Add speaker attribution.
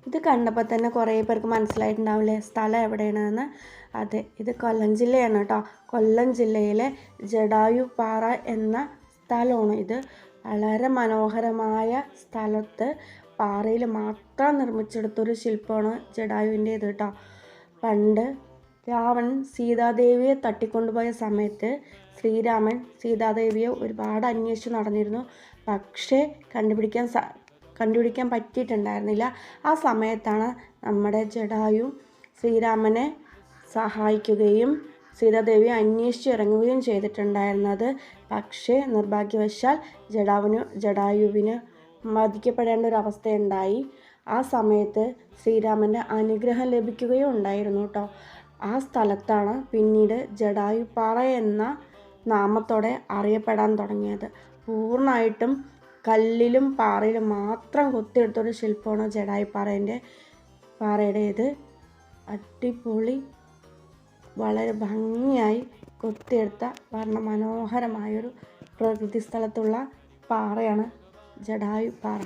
Speaker 1: ഇത് കണ്ടപ്പോൾ തന്നെ കുറേ പേർക്ക് മനസ്സിലായിട്ടുണ്ടാവില്ലേ സ്ഥലം എവിടെയാണെന്ന്. അതെ, ഇത് കൊല്ലം ജില്ലയാണ് കേട്ടോ. കൊല്ലം ജില്ലയിലെ ജടായുപ്പാറ എന്ന സ്ഥലമാണ് ഇത്. വളരെ മനോഹരമായ സ്ഥലത്ത് പാറയിൽ മാത്രം നിർമ്മിച്ചെടുത്തൊരു ശില്പമാണ് ജടായുവിൻ്റേത് കേട്ടോ. പണ്ട് രാവണൻ സീതാദേവിയെ തട്ടിക്കൊണ്ടുപോയ സമയത്ത് ശ്രീരാമൻ സീതാദേവിയെ ഒരുപാട് അന്വേഷിച്ച് നടന്നിരുന്നു. പക്ഷേ കണ്ടുപിടിക്കാൻ പറ്റിയിട്ടുണ്ടായിരുന്നില്ല. ആ സമയത്താണ് നമ്മുടെ ജടായു ശ്രീരാമനെ സഹായിക്കുകയും സീതാദേവിയെ അന്വേഷിച്ചിറങ്ങുകയും ചെയ്തിട്ടുണ്ടായിരുന്നത്. പക്ഷേ നിർഭാഗ്യവശാൽ ജടായുവിന് വധിക്കപ്പെടേണ്ട ഒരു അവസ്ഥയുണ്ടായി. ആ സമയത്ത് ശ്രീരാമൻ്റെ അനുഗ്രഹം ലഭിക്കുകയും ഉണ്ടായിരുന്നു കേട്ടോ. ആ സ്ഥലത്താണ് പിന്നീട് ജടായുപ്പാറ എന്ന നാമത്തോടെ അറിയപ്പെടാൻ തുടങ്ങിയത്. പൂർണ്ണമായിട്ടും കല്ലിലും പാറയിലും മാത്രം കൊത്തിയെടുത്തൊരു ശില്പമാണ് പാറയുടേത്. അടിപൊളി, വളരെ ഭംഗിയായി കൊത്തിയെടുത്ത വർണ്ണമനോഹരമായൊരു പ്രകൃതി സ്ഥലത്തുള്ള പാറയാണ് ജടായുപ്പാറ.